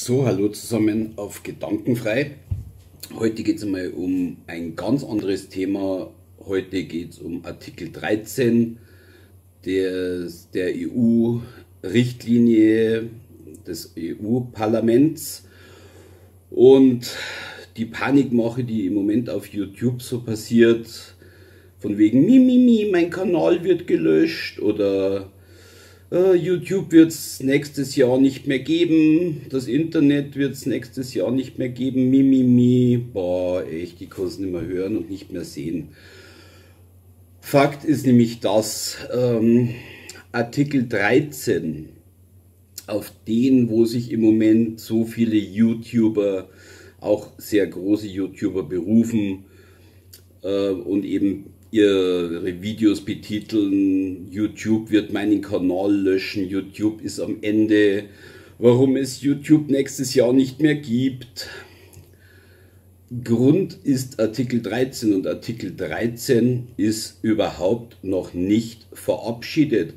So, hallo zusammen auf Gedankenfrei. Heute geht es einmal um ein ganz anderes Thema. Heute geht es um Artikel 13 der EU-Richtlinie des EU-Parlaments und die Panikmache, die im Moment auf YouTube so passiert, von wegen mein Kanal wird gelöscht oder YouTube wird es nächstes Jahr nicht mehr geben, das Internet wird es nächstes Jahr nicht mehr geben, boah, echt, ich kann es nicht mehr hören und nicht mehr sehen. Fakt ist nämlich das, Artikel 13, auf den, wo sich im Moment so viele YouTuber, auch sehr große YouTuber berufen und eben ihre Videos betiteln, YouTube wird meinen Kanal löschen, YouTube ist am Ende, warum es YouTube nächstes Jahr nicht mehr gibt. Grund ist Artikel 13 und Artikel 13 ist überhaupt noch nicht verabschiedet.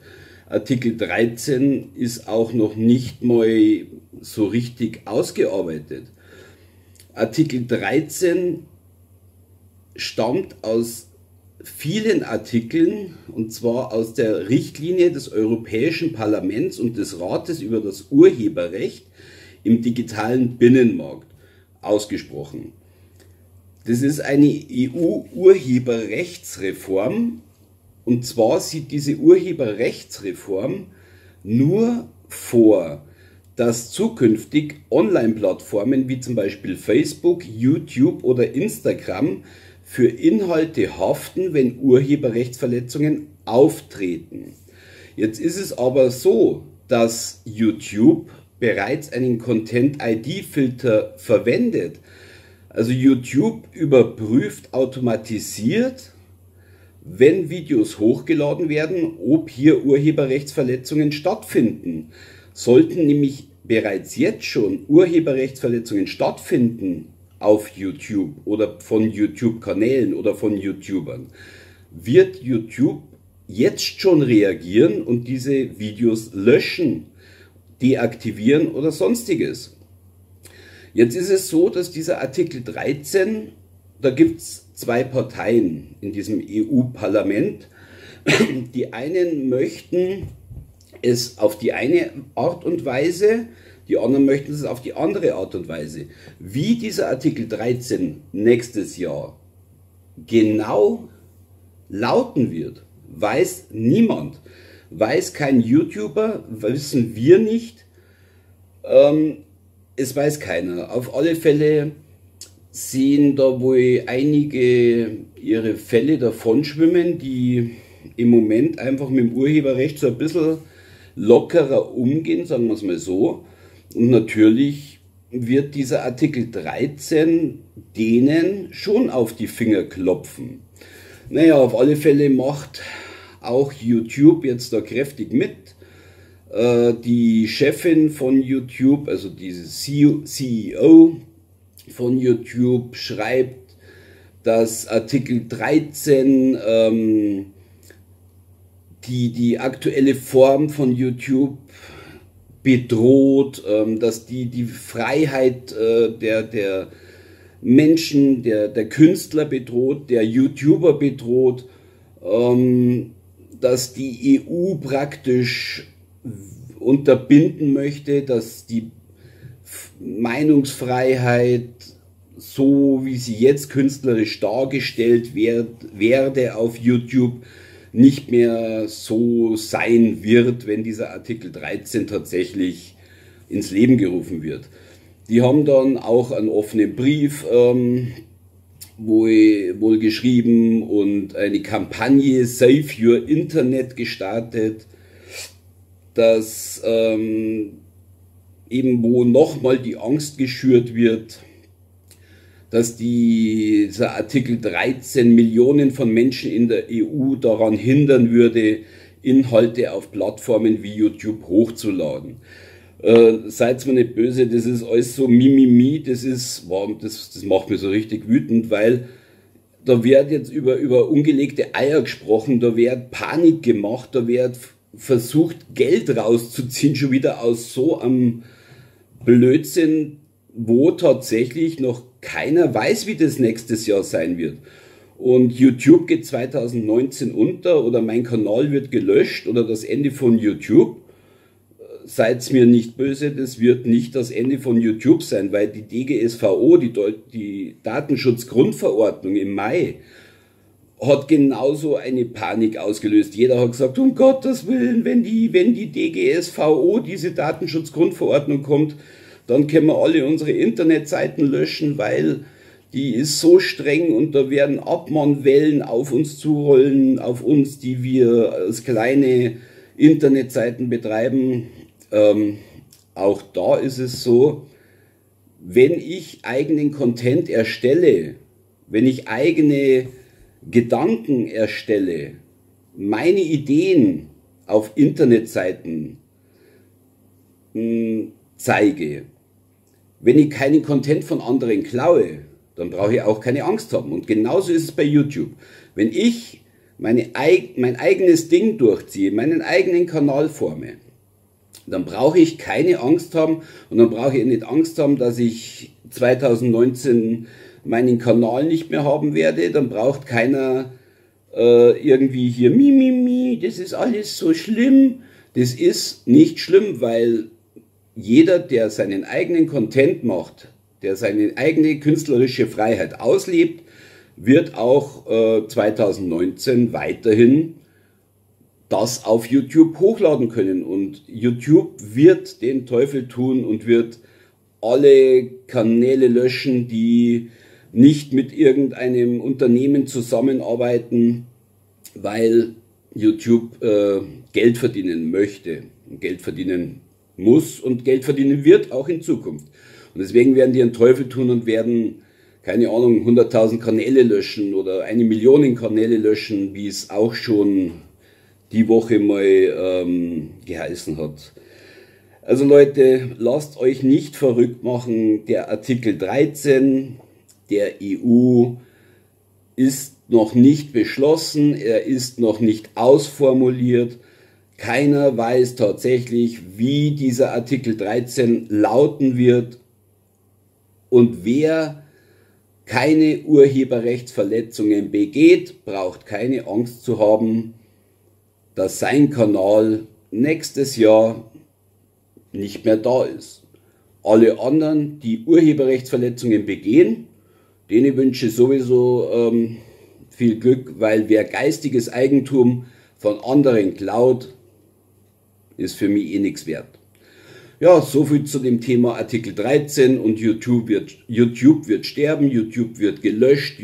Artikel 13 ist auch noch nicht mal so richtig ausgearbeitet. Artikel 13 stammt aus vielen Artikeln, und zwar aus der Richtlinie des Europäischen Parlaments und des Rates über das Urheberrecht im digitalen Binnenmarkt ausgesprochen. Das ist eine EU-Urheberrechtsreform, und zwar sieht diese Urheberrechtsreform nur vor, dass zukünftig Online-Plattformen wie zum Beispiel Facebook, YouTube oder Instagram für Inhalte haften, wenn Urheberrechtsverletzungen auftreten. Jetzt ist es aber so, dass YouTube bereits einen Content-ID-Filter verwendet. Also YouTube überprüft automatisiert, wenn Videos hochgeladen werden, ob hier Urheberrechtsverletzungen stattfinden. Sollten nämlich bereits jetzt schon Urheberrechtsverletzungen stattfinden auf YouTube oder von YouTube-Kanälen oder von YouTubern, wird YouTube jetzt schon reagieren und diese Videos löschen, deaktivieren oder sonstiges. Jetzt ist es so, dass dieser Artikel 13, da gibt es zwei Parteien in diesem EU-Parlament. Die einen möchten es auf die eine Art und Weise, die anderen möchten es auf die andere Art und Weise. Wie dieser Artikel 13 nächstes Jahr genau lauten wird, weiß niemand. Weiß kein YouTuber, wissen wir nicht. Es weiß keiner. Auf alle Fälle sehen da wohl einige ihre Fälle davon schwimmen, die im Moment einfach mit dem Urheberrecht so ein bisschen lockerer umgehen, sagen wir es mal so. Und natürlich wird dieser Artikel 13 denen schon auf die Finger klopfen. Naja, auf alle Fälle macht auch YouTube jetzt da kräftig mit. Die Chefin von YouTube, also diese CEO von YouTube, schreibt, dass Artikel 13 die aktuelle Form von YouTube bedroht, dass die Freiheit der Menschen, der Künstler bedroht, der YouTuber bedroht, dass die EU praktisch unterbinden möchte, dass die Meinungsfreiheit, so wie sie jetzt künstlerisch dargestellt werde auf YouTube, nicht mehr so sein wird, wenn dieser Artikel 13 tatsächlich ins Leben gerufen wird. Die haben dann auch einen offenen Brief wohl geschrieben und eine Kampagne Save Your Internet gestartet, dass eben wo nochmal die Angst geschürt wird, dass dieser Artikel 13 Millionen von Menschen in der EU daran hindern würde, Inhalte auf Plattformen wie YouTube hochzuladen. Seid mir nicht böse, das ist alles so das macht mich so richtig wütend, weil da wird jetzt über ungelegte Eier gesprochen, da wird Panik gemacht, da wird versucht, Geld rauszuziehen, schon wieder aus so einem Blödsinn, wo tatsächlich noch keiner weiß, wie das nächstes Jahr sein wird. Und YouTube geht 2019 unter oder mein Kanal wird gelöscht oder das Ende von YouTube. Seid mir nicht böse, das wird nicht das Ende von YouTube sein, weil die DGSVO, die Datenschutzgrundverordnung im Mai, hat genauso eine Panik ausgelöst. Jeder hat gesagt, um Gottes Willen, wenn die DGSVO, diese Datenschutzgrundverordnung kommt, dann können wir alle unsere Internetseiten löschen, weil die ist so streng und da werden Abmahnwellen auf uns zurollen, auf uns, die wir als kleine Internetseiten betreiben. Auch da ist es so, wenn ich eigenen Content erstelle, wenn ich eigene Gedanken erstelle, meine Ideen auf Internetseiten zeige, wenn ich keinen Content von anderen klaue, dann brauche ich auch keine Angst haben. Und genauso ist es bei YouTube. Wenn ich mein eigenes Ding durchziehe, meinen eigenen Kanal forme, dann brauche ich keine Angst haben und dann brauche ich nicht Angst haben, dass ich 2019 meinen Kanal nicht mehr haben werde. Dann braucht keiner irgendwie hier das ist alles so schlimm. Das ist nicht schlimm, weil jeder, der seinen eigenen Content macht, der seine eigene künstlerische Freiheit auslebt, wird auch 2019 weiterhin das auf YouTube hochladen können. Und YouTube wird den Teufel tun und wird alle Kanäle löschen, die nicht mit irgendeinem Unternehmen zusammenarbeiten, weil YouTube Geld verdienen möchte, Geld verdienen muss und Geld verdienen wird, auch in Zukunft. Und deswegen werden die einen Teufel tun und werden, keine Ahnung, 100.000 Kanäle löschen oder 1 Million Kanäle löschen, wie es auch schon die Woche mal geheißen hat. Also Leute, lasst euch nicht verrückt machen. Der Artikel 13 der EU ist noch nicht beschlossen, er ist noch nicht ausformuliert. Keiner weiß tatsächlich, wie dieser Artikel 13 lauten wird. Und wer keine Urheberrechtsverletzungen begeht, braucht keine Angst zu haben, dass sein Kanal nächstes Jahr nicht mehr da ist. Alle anderen, die Urheberrechtsverletzungen begehen, denen wünsche ich sowieso viel Glück, weil wer geistiges Eigentum von anderen klaut, ist für mich eh nichts wert. Ja, soviel zu dem Thema Artikel 13 und YouTube wird sterben, YouTube wird gelöscht,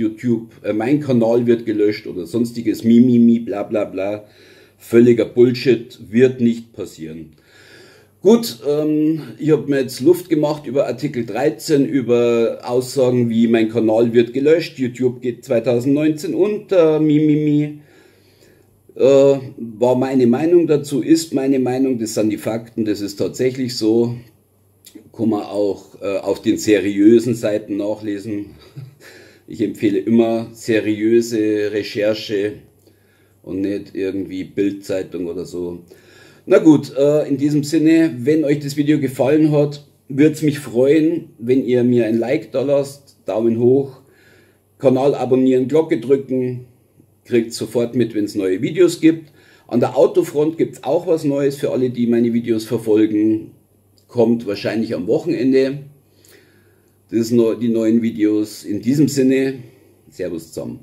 mein Kanal wird gelöscht oder sonstiges bla bla bla. Völliger Bullshit, wird nicht passieren. Gut, ich habe mir jetzt Luft gemacht über Artikel 13, über Aussagen wie mein Kanal wird gelöscht, YouTube geht 2019 unter, war meine Meinung dazu, ist meine Meinung, das sind die Fakten, das ist tatsächlich so. Kann man auch auf den seriösen Seiten nachlesen. Ich empfehle immer seriöse Recherche und nicht irgendwie Bild-Zeitung oder so. Na gut, in diesem Sinne, wenn euch das Video gefallen hat, würde es mich freuen, wenn ihr mir ein Like da lasst, Daumen hoch, Kanal abonnieren, Glocke drücken, kriegt sofort mit, wenn es neue Videos gibt. An der Autofront gibt es auch was Neues für alle, die meine Videos verfolgen. Kommt wahrscheinlich am Wochenende. Das sind die neuen Videos. In diesem Sinne, Servus zusammen.